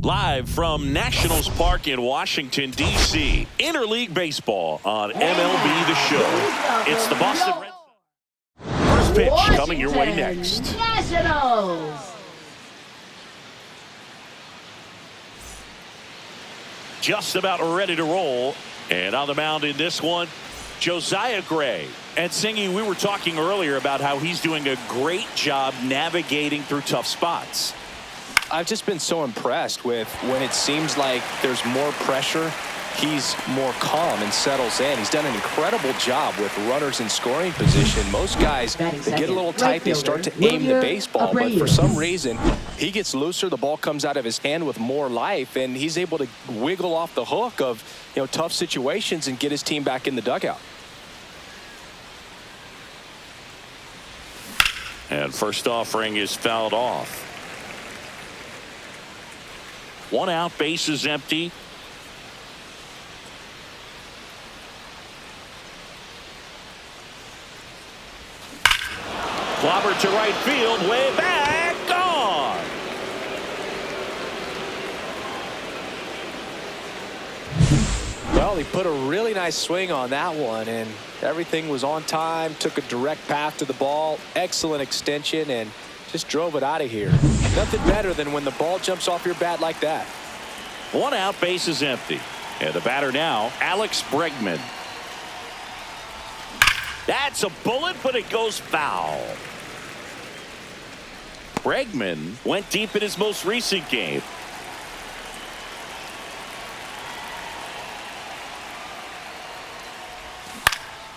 Live from Nationals Park in Washington, D.C. Interleague Baseball on MLB The Show. It's the Boston Red Sox. First pitch coming your way next. Nationals. Just about ready to roll. And on the mound in this one, Josiah Gray. And Singy, we were talking earlier about how he's doing a great job navigating through tough spots. I've just been so impressed with when it seems like there's more pressure, he's more calm and settles in. He's done an incredible job with runners in scoring position. Most guys get a little tight, they start to aim the baseball, but for some reason he gets looser, the ball comes out of his hand with more life, and he's able to wiggle off the hook of tough situations and get his team back in the dugout. And first offering is fouled off. One out, base is empty. Clobber to right field, way back, gone. Well, he put a really nice swing on that one, and everything was on time, took a direct path to the ball, excellent extension, and just drove it out of here. Nothing better than when the ball jumps off your bat like that. One out, base is empty. And the batter now, Alex Bregman. That's a bullet, but it goes foul. Bregman went deep in his most recent game.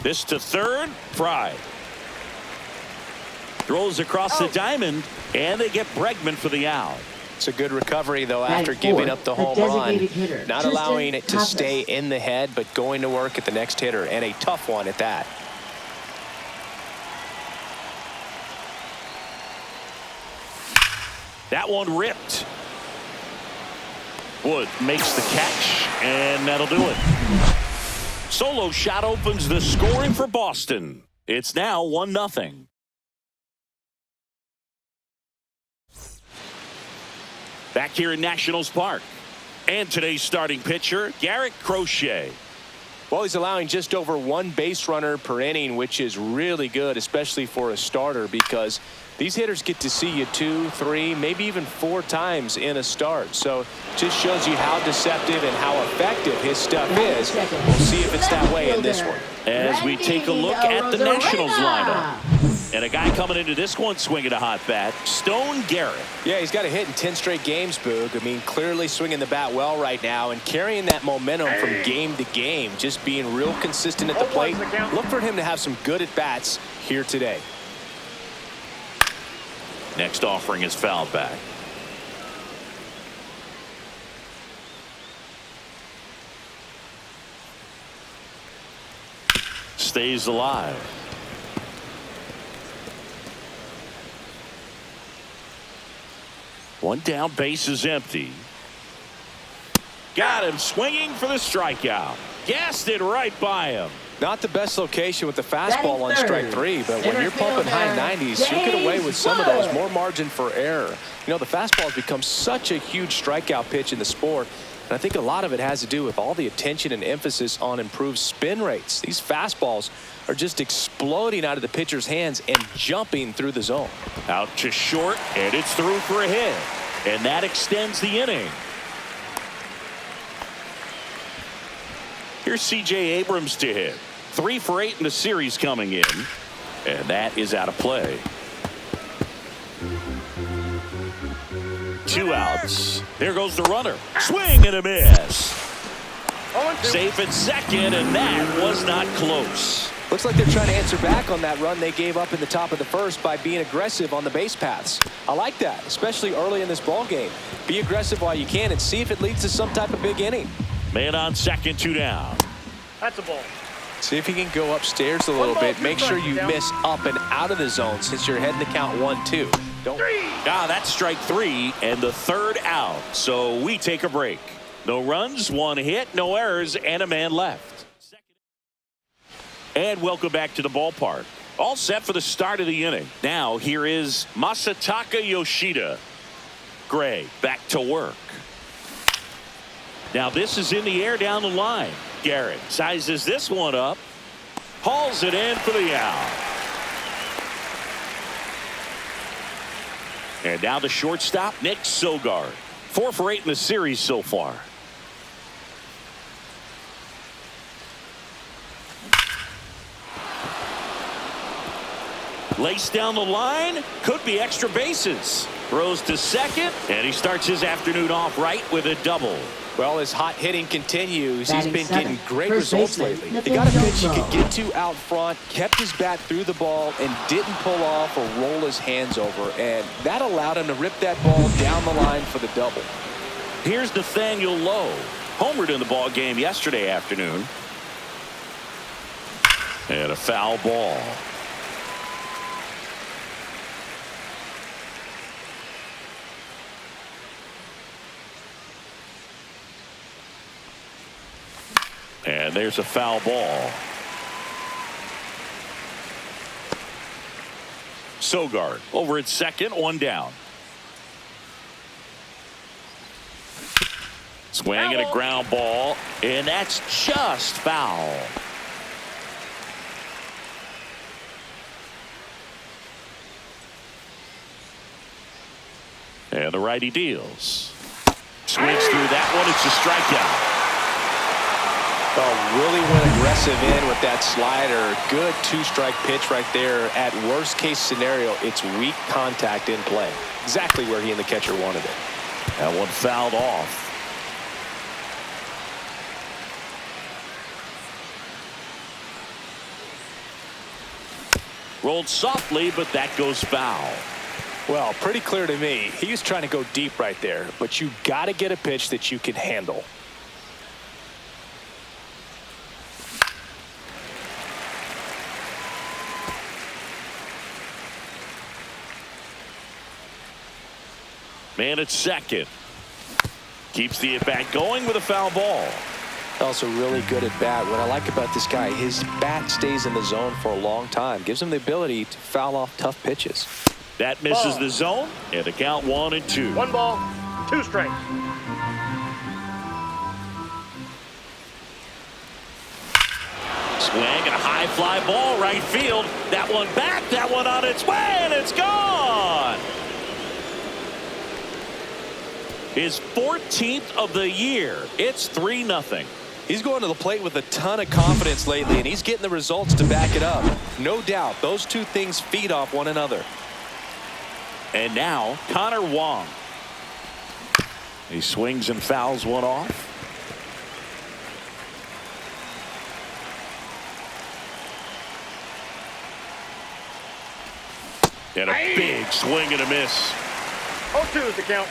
This to third, Fry. Throws across the diamond, and they get Bregman for the out. It's a good recovery, though, after giving up the home run. Not allowing it to stay in the head, but going to work at the next hitter, and a tough one at that. That one ripped. Wood makes the catch, and that'll do it. Solo shot opens the scoring for Boston. It's now 1-0. Back here in Nationals Park. And today's starting pitcher, Garrett Crochet. Well, he's allowing just over one base runner per inning, which is really good, especially for a starter, because these hitters get to see you 2, 3, maybe even 4 times in a start. So just shows you how deceptive and how effective his stuff is. We'll see if it's that way in this one. As we take a look at the Nationals lineup. And a guy coming into this one swinging a hot bat, Stone Garrett. Yeah, he's got a hit in 10 straight games, Boog. I mean, clearly swinging the bat well right now and carrying that momentum from game to game, just being real consistent at the plate. Look for him to have some good at-bats here today. Next offering is fouled back. Stays alive. One down, base is empty. Got him swinging for the strikeout. Gassed it right by him. Not the best location with the fastball on strike 3, but when you're pumping high 90s, you get away with some of those. More margin for error. The fastball has become such a huge strikeout pitch in the sport, and I think a lot of it has to do with all the attention and emphasis on improved spin rates. These fastballs are just exploding out of the pitcher's hands and jumping through the zone. Out to short, and it's through for a hit. And that extends the inning. Here's C.J. Abrams to hit. 3 for 8 in the series coming in. And that is out of play. 2 outs. There goes the runner. Swing and a miss. Safe at second, and that was not close. Looks like they're trying to answer back on that run they gave up in the top of the first by being aggressive on the base paths. I like that, especially early in this ball game. Be aggressive while you can and see if it leads to some type of big inning. Man on second, 2 down. That's a ball. See if you can go upstairs a little bit. Make sure you miss up and out of the zone since you're heading to count 1-2. That's strike 3 and the 3rd out. So we take a break. No runs, 1 hit, no errors, and a man left. And welcome back to the ballpark. All set for the start of the inning. Now here is Masataka Yoshida. Gray back to work. Now this is in the air down the line. Garrett sizes this one up. Hauls it in for the out. And now the shortstop, Nick Sogard. 4 for 8 in the series so far. Laced down the line. Could be extra bases. Throws to second. And he starts his afternoon off right with a double. Well, his hot hitting continues. He's been getting great First results baseman, lately. He got a pitch he could get to out front, kept his bat through the ball, and didn't pull off or roll his hands over. And that allowed him to rip that ball down the line for the double. Here's Nathaniel Lowe. Homered in the ball game yesterday afternoon. And a foul ball. And there's a foul ball. Sogard over at second, 1 down. Swing and a ground ball, and that's just foul. And the righty deals. Swings through that one. It's a strikeout. Oh, really went aggressive in with that slider. Good 2-strike pitch right there. At worst case scenario, it's weak contact in play. Exactly where he and the catcher wanted it. That one fouled off. Rolled softly, but that goes foul. Well, pretty clear to me. He was trying to go deep right there, but you got to get a pitch that you can handle. Man at second. Keeps the at-bat going with a foul ball. Also really good at bat. What I like about this guy, his bat stays in the zone for a long time. Gives him the ability to foul off tough pitches. That misses the zone, and the count 1-2. 1 ball, 2 strikes. Swing and a high fly ball right field. That one back, that one on its way, and it's gone. His 14th of the year. It's 3-0. He's going to the plate with a ton of confidence lately, and he's getting the results to back it up. No doubt, those two things feed off one another. And now, Connor Wong. He swings and fouls one off. And a big swing and a miss. 0-2 is the count.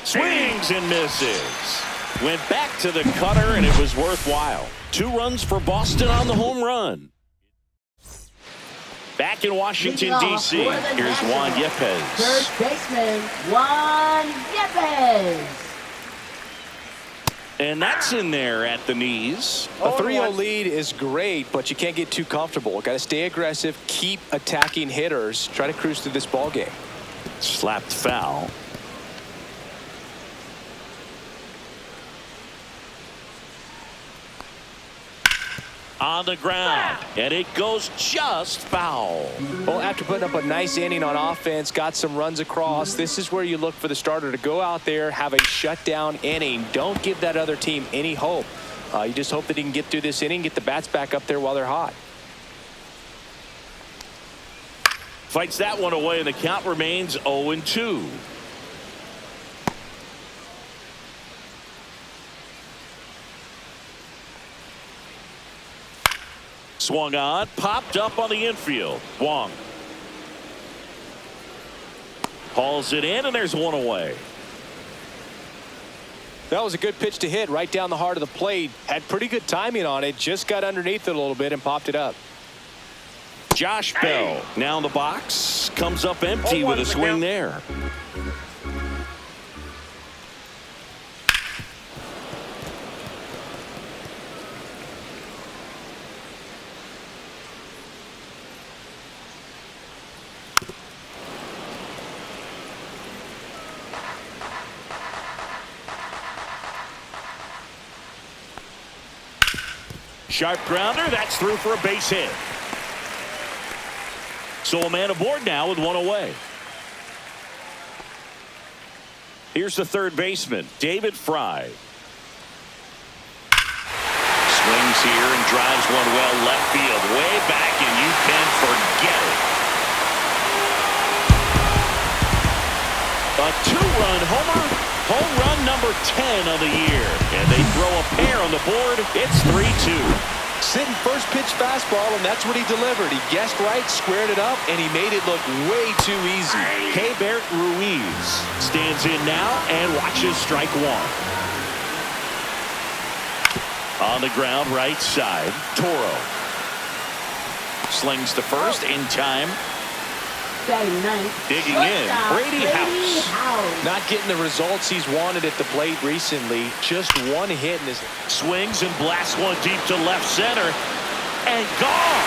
Swings and misses. Went back to the cutter, and it was worthwhile. 2 runs for Boston on the home run. Back in Washington, D.C., here's Juan Yepez. First baseman, Juan Yepez. And that's in there at the knees. A 3-0 lead is great, but you can't get too comfortable. Got to stay aggressive, keep attacking hitters, try to cruise through this ball game. Slapped foul. On the ground, and it goes just foul. Well, after putting up a nice inning on offense, got some runs across, this is where you look for the starter to go out there, have a shutdown inning. Don't give that other team any hope. You just hope that he can get through this inning, get the bats back up there while they're hot. Fights that one away, and the count remains 0-2. Swung on, popped up on the infield. Wong hauls it in, and there's one away. That was a good pitch to hit right down the heart of the plate. Had pretty good timing on it. Just got underneath it a little bit and popped it up. Josh Bell now in the box. Comes up empty with a swing there. Sharp grounder. That's through for a base hit. So a man aboard now with one away. Here's the third baseman, David Fry. Swings here and drives one well left field, way back, and you can forget it. A two-run homer, home run number 10 of the year. And they throw a pair on the board. It's 3-2. Sitting first pitch fastball, and that's what he delivered. He guessed right, squared it up, and he made it look way too easy. Keibert Ruiz stands in now and watches strike one. On the ground, right side, Toro. Slings to first in time. Digging in, Brady House. Not getting the results he's wanted at the plate recently. Just one hit in his... Swings and blasts one deep to left center. And gone!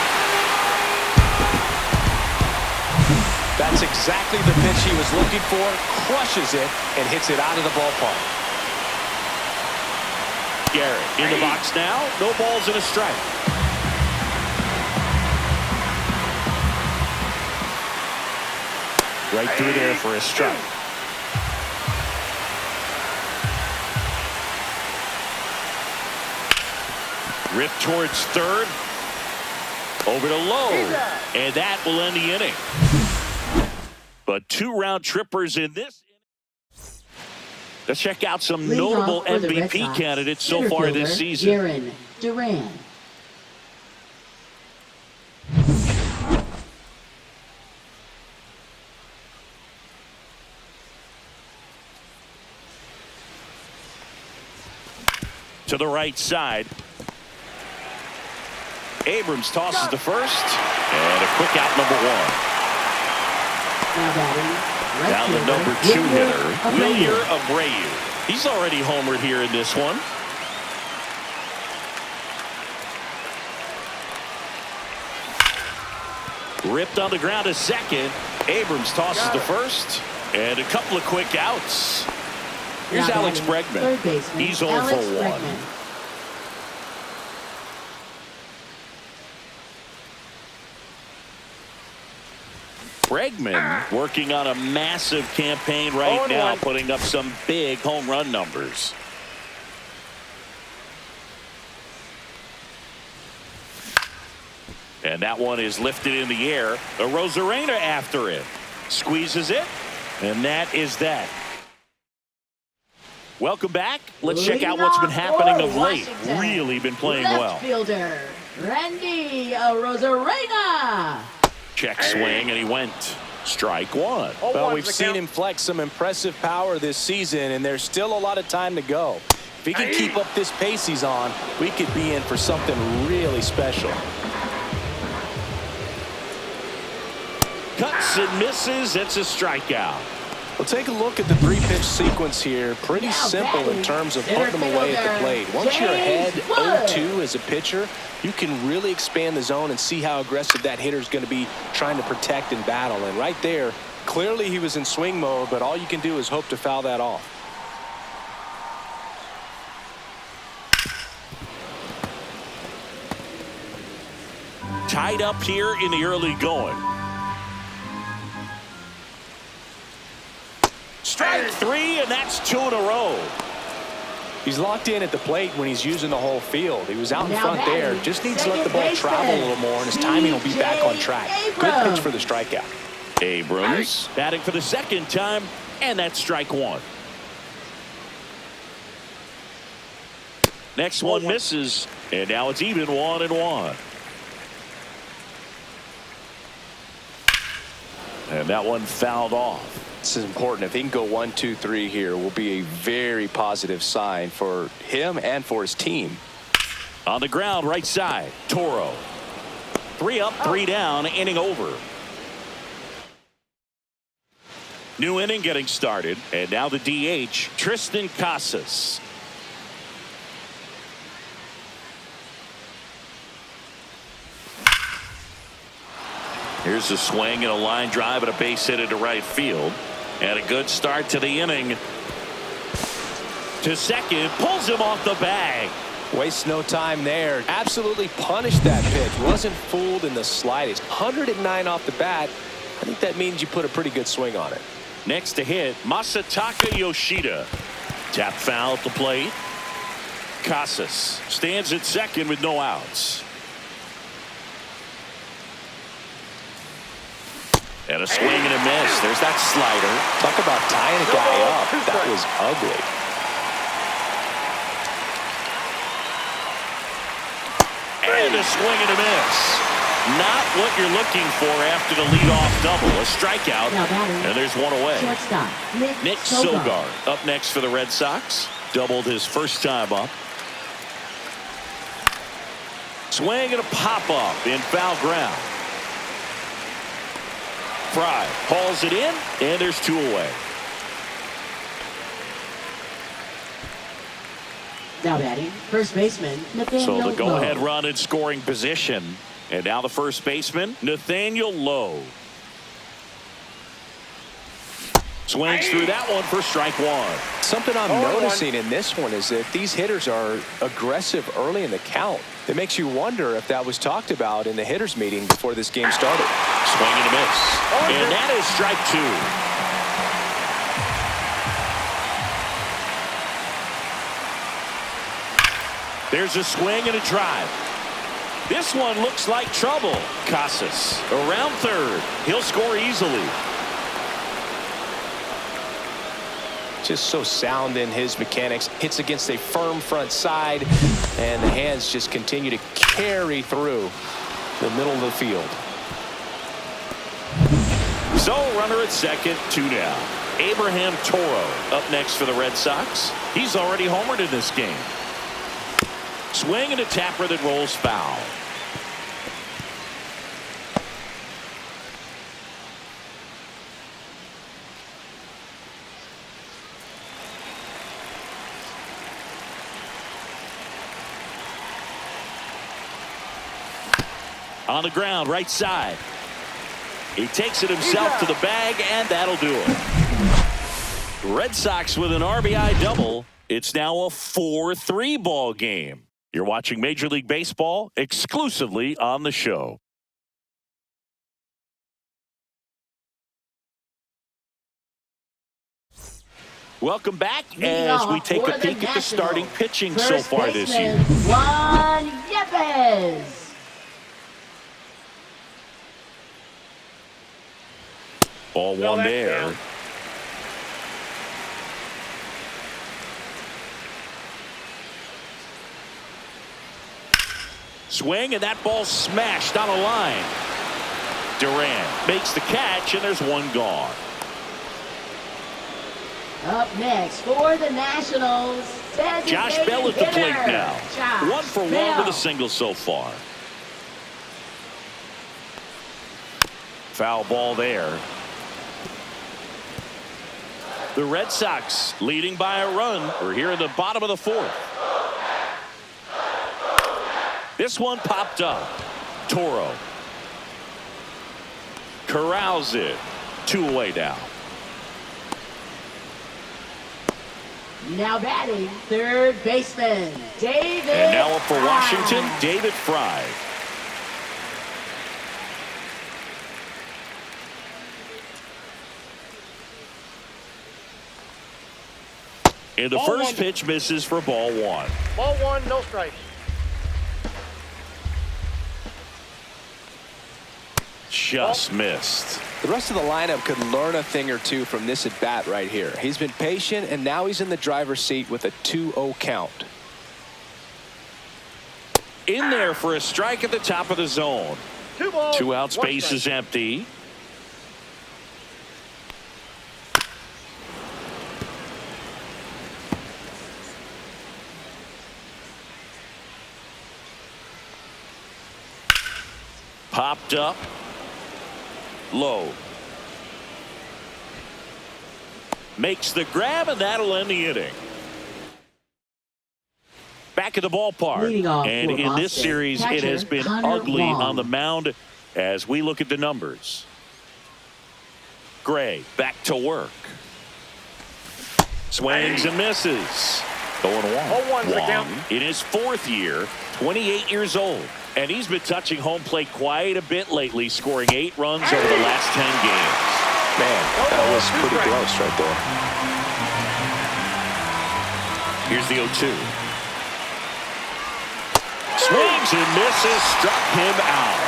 That's exactly the pitch he was looking for. Crushes it and hits it out of the ballpark. Garrett in the box now. No balls and a strike. Right through there for a strike. Rip towards third. Over to Lowe. And that will end the inning. But two round trippers in this. Let's check out some notable MVP candidates so far this season. Aaron Duran. To the right side. Abrams tosses to first. And a quick out, number one. Down the number 2 hitter, Wilyer Abreu. He's already homered here in this one. Ripped on the ground to second. Abrams tosses to first. And a couple of quick outs. Here's Alex Bregman. He's 0 for 1. Bregman working on a massive campaign right now, putting up some big home run numbers. And that one is lifted in the air. A Rosarena after it. Squeezes it. And that is that. Welcome back. Let's check out what's been happening of late. Really been playing well. Fielder Randy Rosarena. Check swing, and he went. Strike one. Well, we've seen him flex some impressive power this season, and there's still a lot of time to go. If he can keep up this pace he's on, we could be in for something really special. Cuts and misses. It's a strikeout. Well, take a look at the three-pitch sequence here. Pretty simple in terms of putting them away at the plate. Once you're ahead 0-2 as a pitcher, you can really expand the zone and see how aggressive that hitter is going to be trying to protect and battle. And right there, clearly he was in swing mode, but all you can do is hope to foul that off. Tied up here in the early going. Strike 3, and that's 2 in a row. He's locked in at the plate when he's using the whole field. He was out in front there. Just needs to let the ball travel a little more, and his timing will be back on track. Good pitch for the strikeout. Abrams batting for the second time, and that's strike 1. Next one misses, and now it's even 1-1. And that one fouled off. This is important. If he can go 1-2-3 here, will be a very positive sign for him and for his team. On the ground, right side, Toro. 3 up, 3 down, inning over. New inning getting started, and now the DH, Tristan Casas. Here's a swing and a line drive and a base hit into right field. And a good start to the inning. To second, pulls him off the bag. Wastes no time there. Absolutely punished that pitch. Wasn't fooled in the slightest. 109 off the bat. I think that means you put a pretty good swing on it. Next to hit, Masataka Yoshida. Tap foul at the plate. Casas stands at second with no outs. And a swing and a miss. There's that slider. Talk about tying a guy up. That was ugly. And a swing and a miss. Not what you're looking for after the leadoff double. A strikeout. And there's one away. Shortstop, Nick Sogard up next for the Red Sox. Doubled his first time up. Swing and a pop-up in foul ground. Fry hauls it in, and there's two away. Now batting, first baseman, Nathaniel So the go-ahead Lowe. run in scoring position. And now the first baseman, Nathaniel Lowe. Swings through that one for strike one. Something I'm noticing in this one is that these hitters are aggressive early in the count. It makes you wonder if that was talked about in the hitters meeting before this game started. Swing and a miss. And that is strike two. There's a swing and a drive. This one looks like trouble. Casas around third. He'll score easily. Just so sound in his mechanics. Hits against a firm front side, and the hands just continue to carry through the middle of the field. So runner at second, two down. Abraham Toro up next for the Red Sox. He's already homered in this game. Swing and a tapper that rolls foul. On the ground, right side. He takes it himself to the bag, and that'll do it. Red Sox with an RBI double. It's now a 4-3 ball game. You're watching Major League Baseball exclusively on the show. Welcome back as we take a peek at the starting pitching so far this year. Juan Yepes. Ball one there. Swing, and that ball smashed on a line. Durant makes the catch, and there's one gone. Up next for the Nationals, Josh Bell at the plate now. Josh 1 for 1 with a single so far. Foul ball there. The Red Sox leading by a run. We're here in the bottom of the fourth. This one popped up. Toro corrals it. 2 away now. Now batting, third baseman, David And now up for Fry. Washington, David Fry. And the first pitch misses for ball one. Ball one, no strikes. Just missed. The rest of the lineup could learn a thing or two from this at bat right here. He's been patient, and now he's in the driver's seat with a 2-0 count. In there for a strike at the top of the zone. 2 balls, 2 out, 1 space strike. is empty. Popped up. Low. Makes the grab, and that'll end the inning. Back at the ballpark. Leading off And for in this Boston, series, it catcher has been Connor ugly Wong. on the mound as we look at the numbers. Gray back to work. Swings and misses. 0-1. 0-1 for the count. In his fourth year, 28 years old. And he's been touching home plate quite a bit lately, scoring 8 runs over the last 10 games. Man, that was pretty close right there. Here's the 0-2. Swings and misses, struck him out.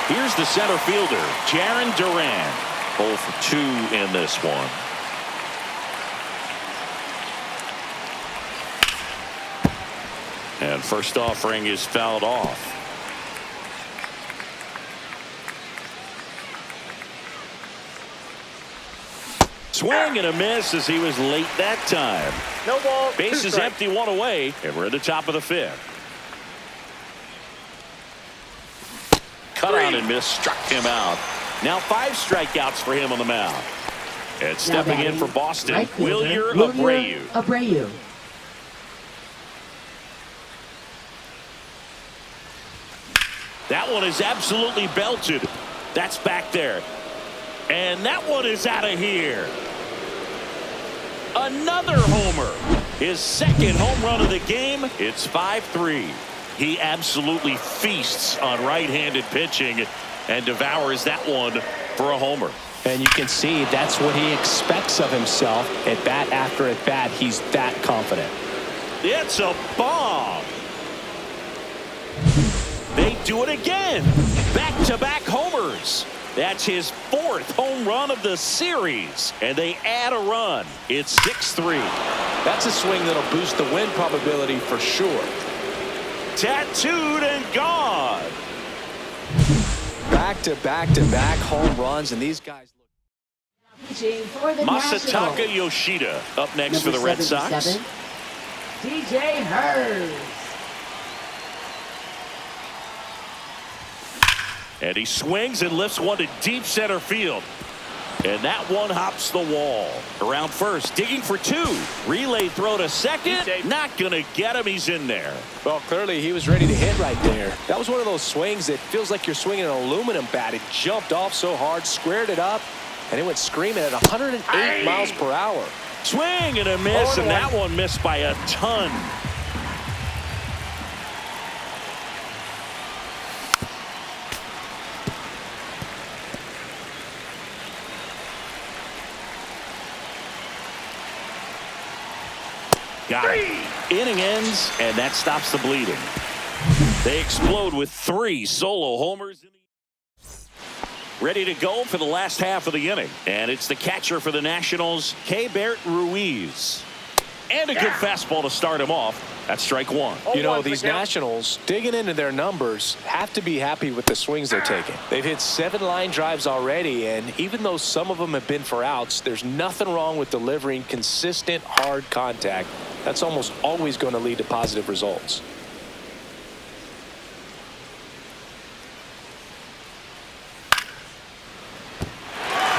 Here's the center fielder, Jarren Duran. 0 for 2 in this one. And first offering is fouled off. Swing and a miss as he was late that time. No ball. Bases empty, 1 away, and we're at the top of the 5th. Cut out and miss, struck him out. Now 5 strikeouts for him on the mound. And stepping in for Boston, right fielder, Wilyer Abreu. That one is absolutely belted. That's back there. And that one is out of here. Another homer. His second home run of the game. It's 5-3. He absolutely feasts on right-handed pitching and devours that one for a homer. And you can see that's what he expects of himself. At bat after at bat, he's that confident. It's a bomb. They do it again. Back-to-back homers. That's his 4th home run of the series. And they add a run. It's 6-3. That's a swing that'll boost the win probability for sure. Tattooed and gone. Back-to-back-to-back home runs, and these guys look. Pitching for the Masataka Nationals. Yoshida up next for Number the Red Sox. 77, DJ Hurst. And he swings and lifts one to deep center field. And that one hops the wall. Around first, digging for 2. Relay throw to second. Not going to get him. He's in there. Well, clearly he was ready to hit right there. That was one of those swings that feels like you're swinging an aluminum bat. It jumped off so hard, squared it up, and it went screaming at 108 miles per hour. Swing and a miss, and that one missed by a ton. Got it. Inning ends, and that stops the bleeding. They explode with 3 solo homers. Ready to go for the last half of the inning. And it's the catcher for the Nationals, Keibert Ruiz. And a good fastball to start him off. That's strike 1. You know, these Nationals, digging into their numbers, have to be happy with the swings they're taking. They've hit 7 line drives already, and even though some of them have been for outs, there's nothing wrong with delivering consistent, hard contact. That's almost always going to lead to positive results.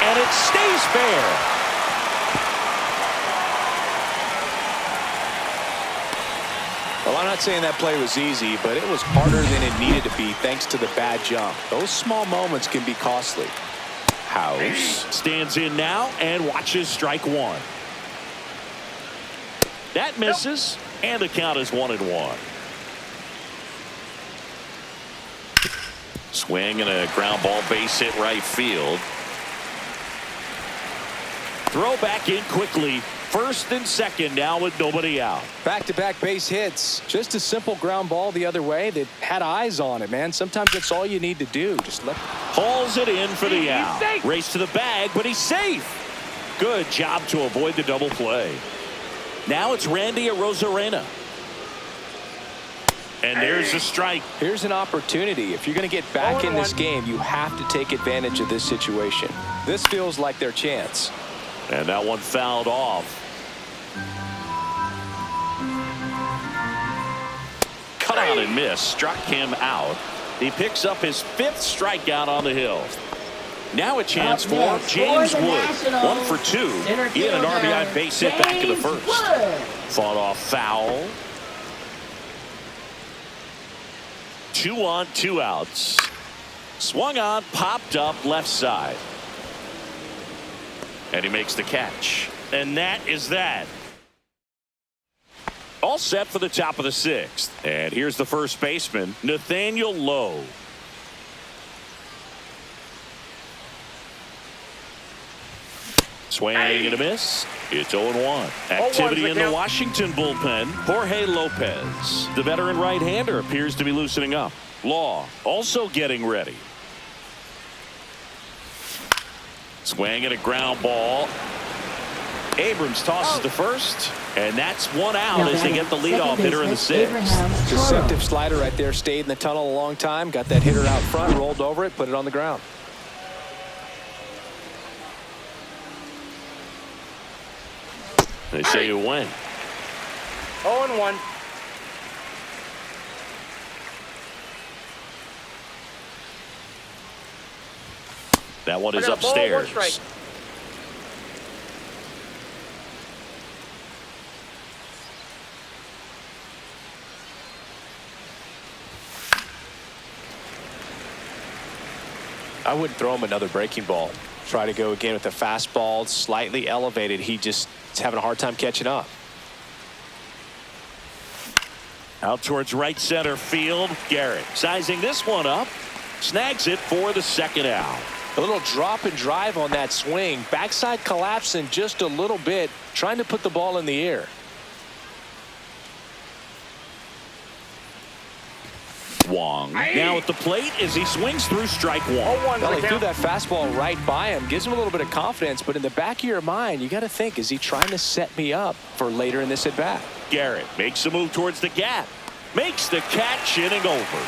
And it stays fair. Well, I'm not saying that play was easy, but it was harder than it needed to be thanks to the bad jump. Those small moments can be costly. House stands in now and watches strike 1. That misses, and the count is 1-1. Swing and a ground ball, base hit right field. Throw back in quickly. First and second now with nobody out. Back-to-back base hits. Just a simple ground ball the other way that had eyes on it, man. Sometimes that's all you need to do. Just let. Hauls it in for the out. Race to the bag, but he's safe. Good job to avoid the double play. Now it's Randy Arozarena. And there's a strike. Here's an opportunity. If you're going to get back in this game, you have to take advantage of this situation. This feels like their chance. And that one fouled off. Cut out and miss. Struck him out. He picks up his 5th strikeout on the hill. Now a chance for James Wood. 1 for 2 in an RBI base hit back in the first. Fought off foul. 2 on, 2 outs. Swung on, popped up left side. And he makes the catch. And that is that. all set for the top of the 6th. And here's the first baseman, Nathaniel Lowe. Swing and a miss. It's 0-1. Activity in the Washington bullpen. Jorge Lopez, the veteran right-hander, appears to be loosening up. Law also getting ready. Swing and a ground ball. Abrams tosses to first, and that's one out as they get the leadoff hitter in the 6th. Deceptive slider right there. Stayed in the tunnel a long time. Got that hitter out front, rolled over it, put it on the ground. They say you win. 0-1. That one is I got a ball, 1 upstairs. strike. I wouldn't throw him another breaking ball. Try to go again with the fastball, slightly elevated. He just is having a hard time catching up. Out towards right center field. Garrett sizing this one up. Snags it for the 2nd out. A little drop and drive on that swing. Backside collapsing just a little bit, trying to put the ball in the air. Wong now at the plate as he swings through strike 1. 0-1. Well, he threw that fastball right by him. Gives him a little bit of confidence, but in the back of your mind, you got to think, is he trying to set me up for later in this at-bat? Garrett makes a move towards the gap. Makes the catch, inning over.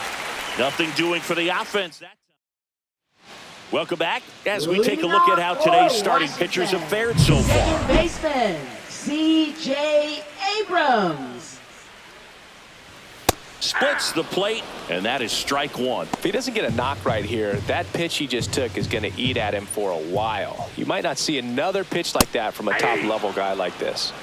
Nothing doing for the offense. Welcome back as we take a look at how today's starting pitchers have fared so far. Second baseman, C.J. Abrams. Splits the plate, and that is strike 1. If he doesn't get a knock right here, that pitch he just took is going to eat at him for a while. You might not see another pitch like that from a top-level guy like this.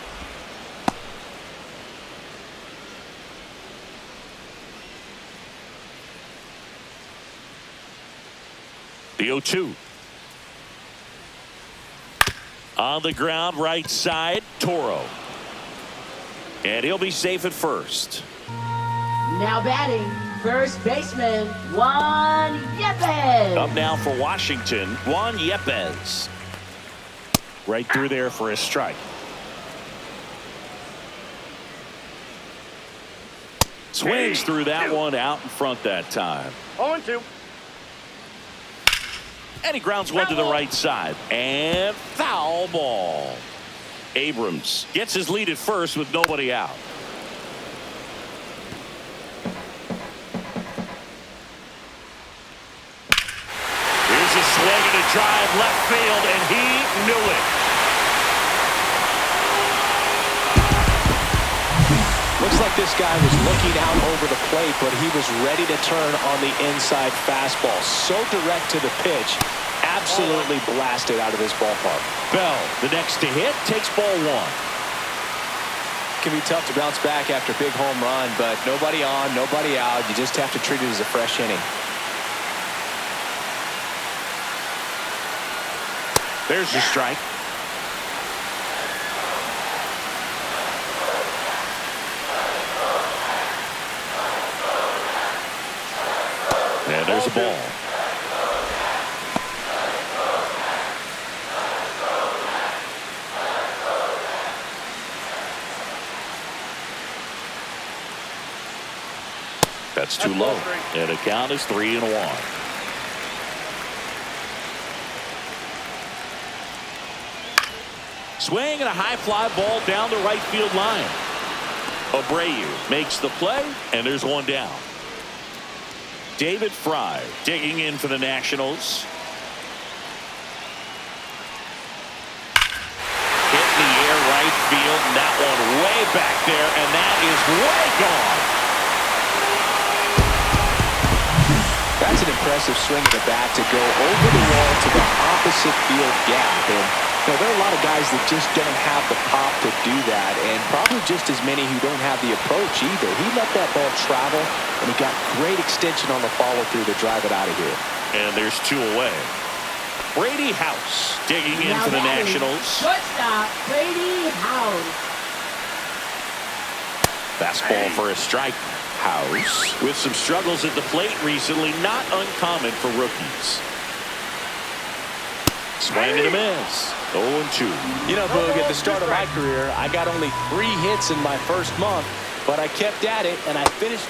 The 0-2. On the ground, right side, Toro. And he'll be safe at first. Now batting, first baseman, Juan Yepez. Up now for Washington, Juan Yepez. Right through there for a strike. Swings through that one out in front that time. 0-2. And he grounds one to the right side. And foul ball. Abrams gets his lead at first with nobody out. Here's a swing and a drive left field, and he knew it. Looks like this guy was looking out over the plate, but he was ready to turn on the inside fastball. So direct to the pitch. Absolutely blasted out of this ballpark. Bell, the next to hit, takes ball 1. Can be tough to bounce back after a big home run, but nobody on, nobody out. You just have to treat it as a fresh inning. There's the strike. And there's a ball. That's too low. And the count is 3-1. Swing and a high fly ball down the right field line. Abreu makes the play, and there's one down. David Fry digging in for the Nationals. Hit in the air right field, and that one way back there, and that is way gone. That's an impressive swing of the bat to go over the wall to the opposite field gap. And you know, there are a lot of guys that just don't have the pop to do that, and probably just as many who don't have the approach either. He let that ball travel, and he got great extension on the follow-through to drive it out of here. And there's 2 away. Brady House digging in Now for the batting, Nationals. shortstop, Brady House. Fastball for a strike. House with some struggles at the plate recently, not uncommon for rookies. Swing and a miss. 0-2. You know, Boog, at the start of my career, I got only 3 hits in my first month, but I kept at it, and I finished.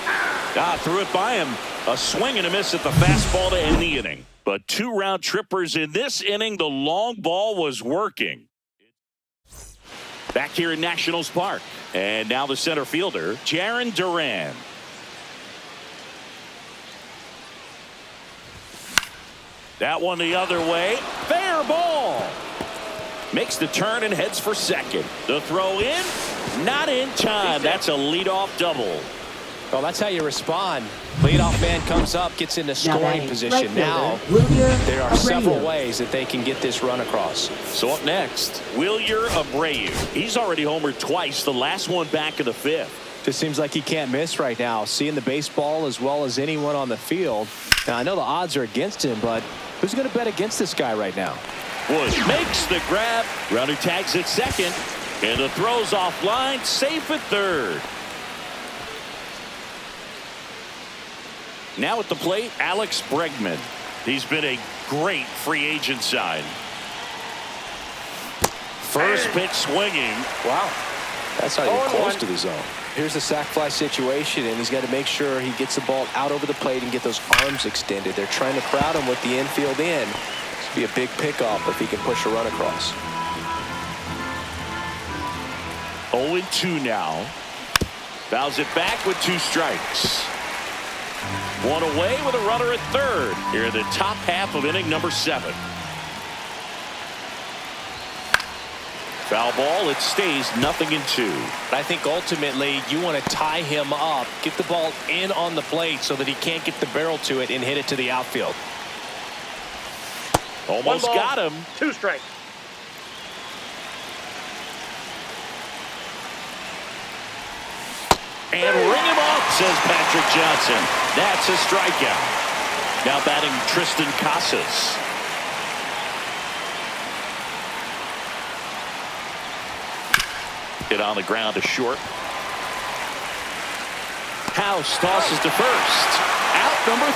Threw it by him. A swing and a miss at the fastball to end the inning. But 2 round trippers in this inning. The long ball was working. Back here in Nationals Park. And now the center fielder, Jarren Duran. That one the other way. Fair ball. Makes the turn and heads for second. The throw in. Not in time. That's a leadoff double. Well, that's how you respond. Leadoff man comes up, gets into scoring position. Now, there are several ways that they can get this run across. So up next, Wilyer Abreu. He's already homered twice, the last one back in the 5th. Just seems like he can't miss right now. Seeing the baseball as well as anyone on the field. Now, I know the odds are against him, but who's going to bet against this guy right now? Wood makes the grab. Runner tags at second. And the throw's offline. Safe at third. Now at the plate, Alex Bregman. He's been a great free agent sign. First pitch swinging. Wow. That's not even close to the zone. Here's a sac fly situation, and he's got to make sure he gets the ball out over the plate and get those arms extended. They're trying to crowd him with the infield in. This would be a big pickoff if he can push a run across. 0-2 now. Fouls it back with 2 strikes. One away with a runner at third here in the top half of inning number 7. Foul ball. It stays 0-2. I think ultimately you want to tie him up, get the ball in on the plate so that he can't get the barrel to it and hit it to the outfield. Almost got him. 2 strikes. And ring him off, says Patrick Johnson. That's a strikeout. Now batting Tristan Casas. Hit on the ground to short. House tosses to first. Out number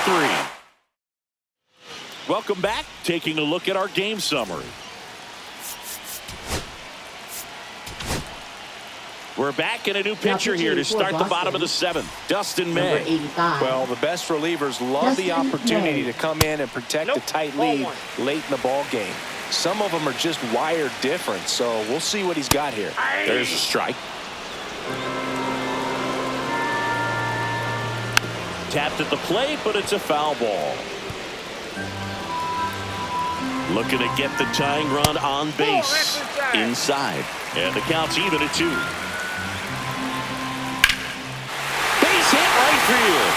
3. Welcome back. Taking a look at our game summary. We're back in a new pitcher here to start the bottom of the 7th. Dustin May. Well, the best relievers love the opportunity to come in and protect the tight lead late in the ball game. Some of them are just wired different, so we'll see what he's got here. There's a strike. Tapped at the plate, but it's a foul ball. Looking to get the tying run on base. Inside. And the count's even at 2. Base hit right field.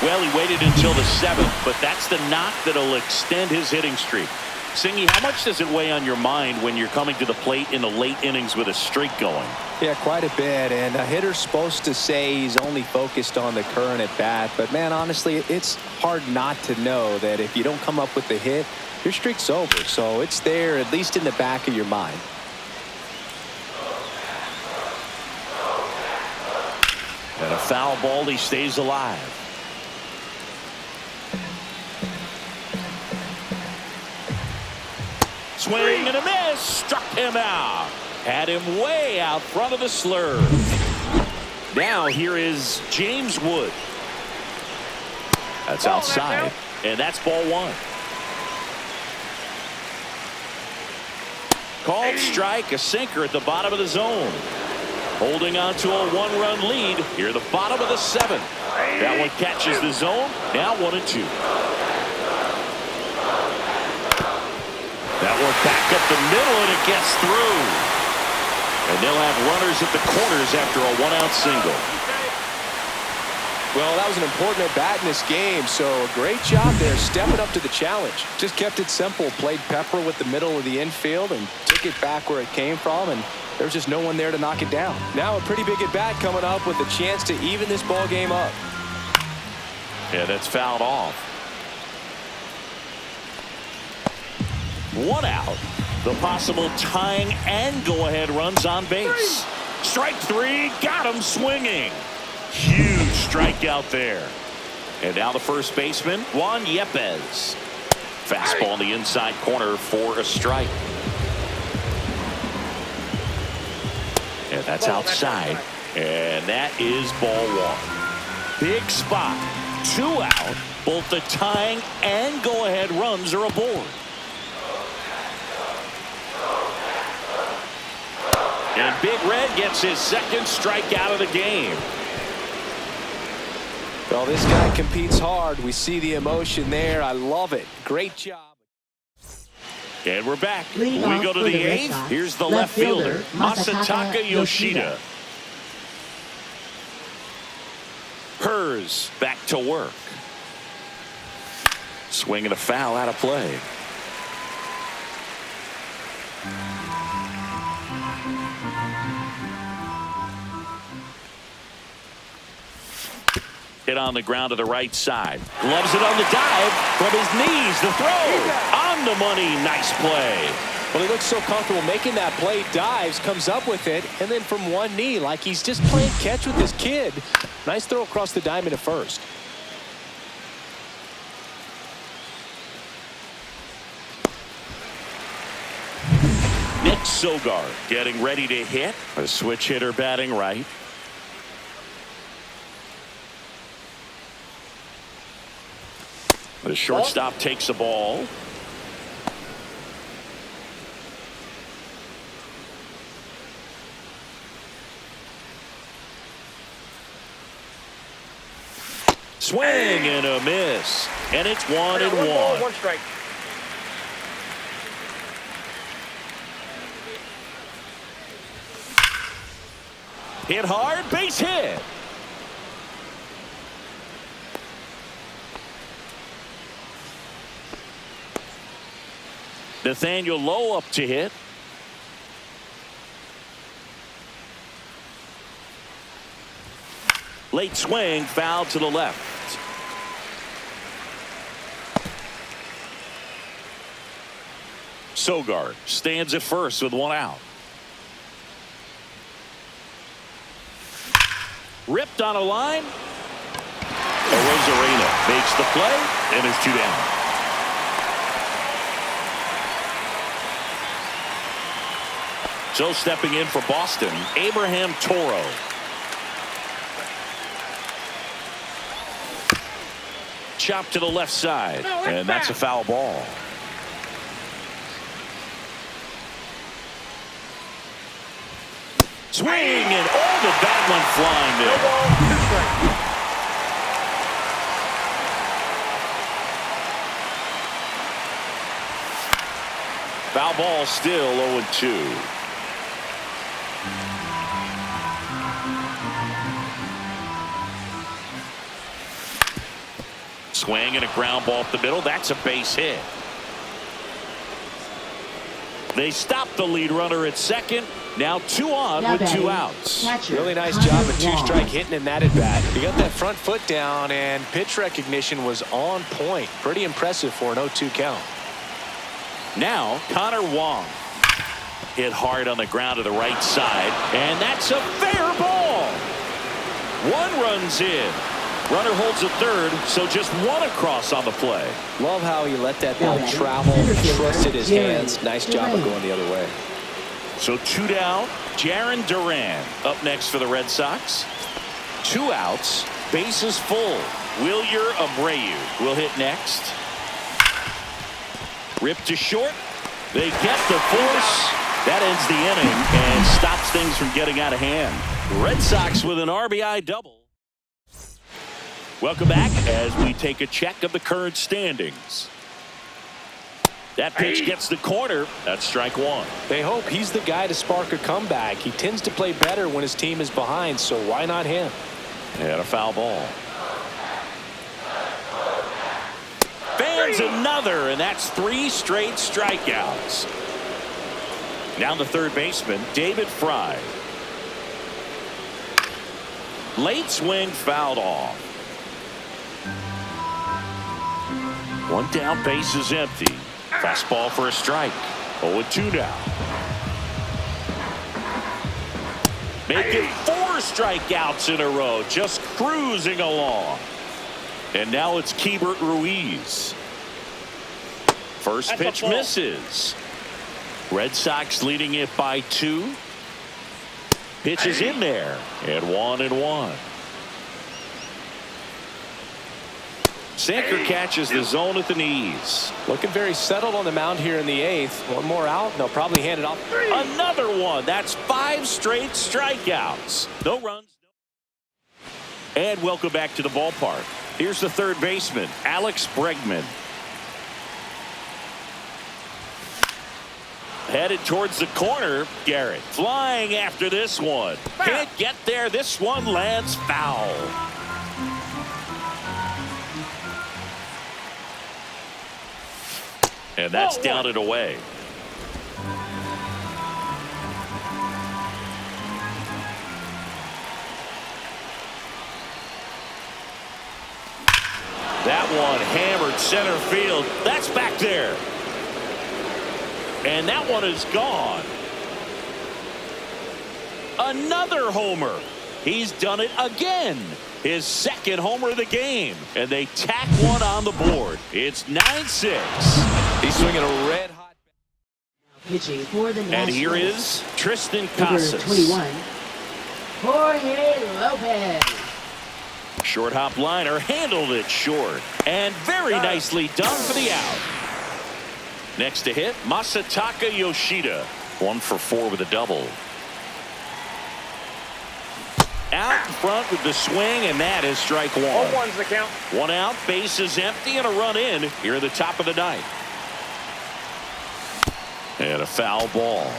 Well, he waited until the 7th, but that's the knock that'll extend his hitting streak. Singy, how much does it weigh on your mind when you're coming to the plate in the late innings with a streak going? Yeah, quite a bit. And a hitter's supposed to say he's only focused on the current at bat. But, man, honestly, it's hard not to know that if you don't come up with the hit, your streak's over. So it's there, at least in the back of your mind. And a foul ball, he stays alive. Swing and a miss. Struck him out. Had him way out front of the slurve. Now here is James Wood. That's outside. And that's ball 1. Called strike. A sinker at the bottom of the zone. Holding on to a 1-run lead here at the bottom of the 7th. That one catches the zone. Now 1-2. That one back up the middle, and it gets through. And they'll have runners at the corners after a 1-out single. Well, that was an important at-bat in this game, so a great job there stepping up to the challenge. Just kept it simple, played pepper with the middle of the infield and took it back where it came from, and there was just no one there to knock it down. Now a pretty big at-bat coming up with a chance to even this ball game up. Yeah, that's fouled off. One out. The possible tying and go-ahead runs on base. Strike three. Got him swinging. Huge strikeout there. And now the first baseman, Juan Yepez. Fastball in the inside corner for a strike. And that's outside. And that is ball one. Big spot. 2 out. Both the tying and go-ahead runs are aboard. And Big Red gets his second strikeout of the game. Well, this guy competes hard. We see the emotion there. I love it. Great job. And we're back. We Lead go to off the for the Red 8th. Sox, Here's the left left fielder, fielder, Masataka Yoshida. Yoshida. Hers back to work. Swing and a foul out of play. Hit on the ground to the right side. Gloves it on the dive from his knees. The throw on the money. Nice play. Well, he looks so comfortable making that play. Dives, comes up with it, and then from one knee, like he's just playing catch with his kid. Nice throw across the diamond at first. Nick Sogard getting ready to hit. A switch hitter batting right. The shortstop takes the ball. Swing and a miss. And it's 1-1. 1 strike. Hit hard, base hit. Nathaniel Lowe up to hit. Late swing, foul to the left. Sogard stands at first with 1 out. Ripped on a line. Rosarena makes the play, and there's 2 down. So stepping in for Boston, Abraham Toro. Chop to the left side, and that's a foul ball. Swing, and the bat went flying there. Foul ball, still 0-2. Swing and a ground ball up the middle. That's a base hit. They stop the lead runner at second. Now 2 on with 2 outs. Really nice job at 2-strike hitting in that at bat. He got that front foot down, and pitch recognition was on point. Pretty impressive for an 0-2 count. Now Connor Wong hit hard on the ground to the right side, and that's a fair ball. 1 runs in. Runner holds at third, so just 1 across on the play. Love how he let that ball travel, trusted his hands. Nice job of going the other way. So 2 down. Jarren Duran up next for the Red Sox. 2 outs. Bases full. Wilyer Abreu will hit next. Ripped to short. They get the force. That ends the inning and stops things from getting out of hand. Red Sox with an RBI double. Welcome back as we take a check of the current standings. That pitch gets the corner. That's strike 1. They hope he's the guy to spark a comeback. He tends to play better when his team is behind, so why not him? And a foul ball. Fans another, and that's 3 straight strikeouts. Now the third baseman, David Fry. Late swing fouled off. 1 down, base is empty. Fastball for a strike. 0-2 now. Making 4 strikeouts in a row. Just cruising along. And now it's Keibert Ruiz. First pitch misses. Red Sox leading it by 2. Pitch is in there. And 1-1. Sinker catches the zone at the knees. Looking very settled on the mound here in the 8th. One more out. They'll probably hand it off. Another one. That's 5 straight strikeouts. No runs. And welcome back to the ballpark. Here's the third baseman, Alex Bregman. Headed towards the corner. Garrett flying after this one. Can't get there. This one lands foul. And that's down and away. That one hammered center field. That's back there. And that one is gone. Another homer. He's done it again. His second homer of the game. And they tack one on the board. It's 9-6. He's swinging a red hot. Pitching for the Nationals. And here is Tristan Number Casas. 21, Jorge Lopez. Short hop liner handled it short. And very nicely done for the out. Next to hit, Masataka Yoshida. 1 for 4 with a double. Out in front with the swing, and that is strike 1. 0-1's the count. 1 out, base is empty, and a run in here at the top of the 9th. And a foul ball.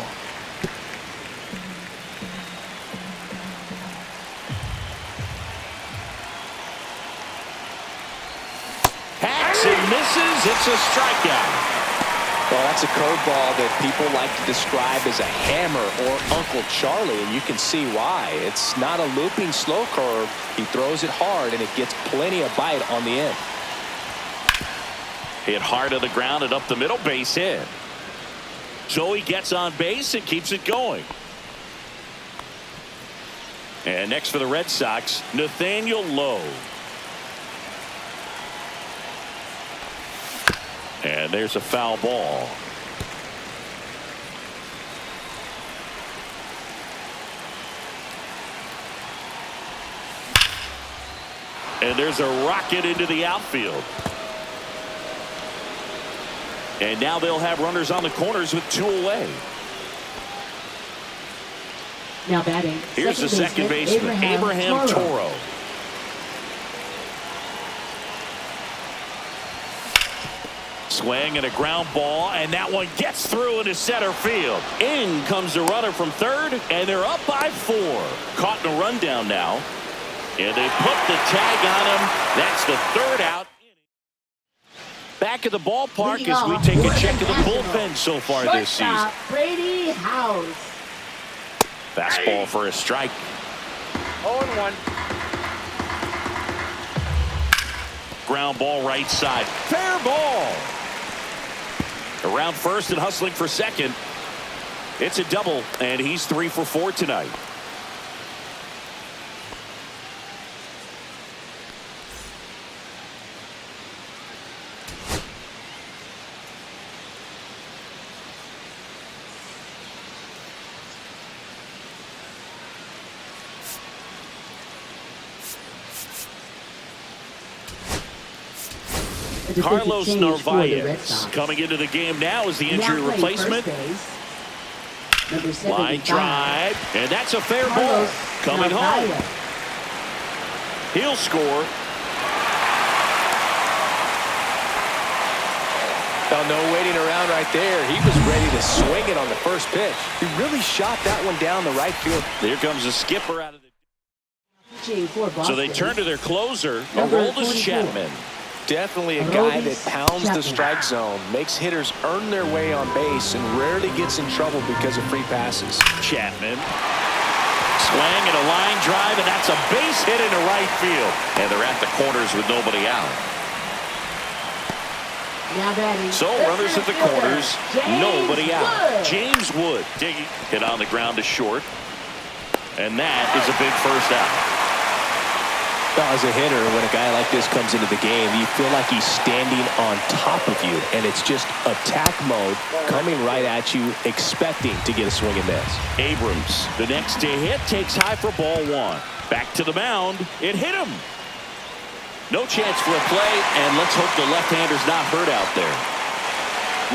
Hacks and misses. It's a strikeout. Well, that's a curveball that people like to describe as a hammer or Uncle Charlie, and you can see why. It's not a looping slow curve. He throws it hard, and it gets plenty of bite on the end. Hit hard to the ground and up the middle, base hit. So he gets on base and keeps it going. And next for the Red Sox, Nathaniel Lowe. And there's a foul ball. And there's a rocket into the outfield. And now they'll have runners on the corners with 2 away. Now batting. Here's the second baseman, Abraham Toro. Swing and a ground ball, and that one gets through into center field. In comes the runner from third, and they're up by 4. Caught in a rundown now. And they put the tag on him. That's the 3rd out. Back at the ballpark as we take a check of the bullpen so far this season. Brady House. Fastball for a strike. 0-1. Ground ball right side. Fair ball. Around first and hustling for second. It's a double, and he's 3 for 4 tonight. Carlos Narvaez coming into the game now as the injury replacement. Line drive, and that's a fair ball. Coming home. He'll score. Well, no waiting around right there. He was ready to swing it on the first pitch. He really shot that one down the right field. Here comes the skipper out of the... So they turn to their closer, Aroldis Chapman. Definitely a guy that pounds the strike zone, makes hitters earn their way on base, and rarely gets in trouble because of free passes. Chapman. Swing and a line drive, and that's a base hit into right field. And they're at the corners with nobody out. Now batting. So runners at the corners, nobody out. James Wood digging, hit on the ground to short, and that is a big first out. As a hitter, when a guy like this comes into the game, you feel like he's standing on top of you, and it's just attack mode coming right at you, expecting to get a swing and miss. Abrams, the next to hit, takes high for ball one. Back to the mound. It hit him. No chance for a play, and let's hope the left-hander's not hurt out there.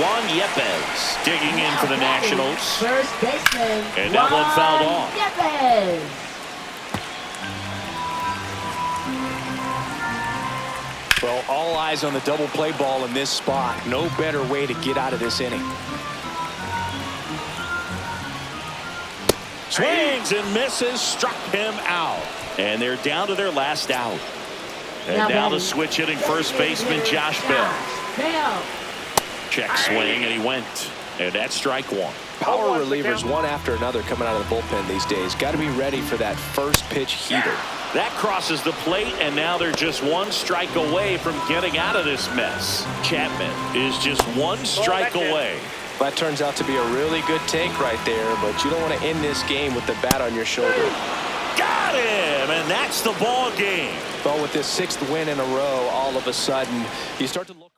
Juan Yepez digging in for the Nationals. First baseman. And that one fouled off. Yepez. Well, all eyes on the double play ball in this spot. No better way to get out of this inning. Swings and misses, struck him out. And they're down to their last out. And now the switch hitting first baseman Josh Bell. Check swing, and he went. And that's strike one. Power relievers one after another coming out of the bullpen these days. Got to be ready for that first pitch heater. That crosses the plate, and now they're just one strike away from getting out of this mess. Chapman is just one strike away. That turns out to be a really good take right there, but you don't want to end this game with the bat on your shoulder. Got him, and that's the ball game. But with this 6th win in a row, all of a sudden, you start to look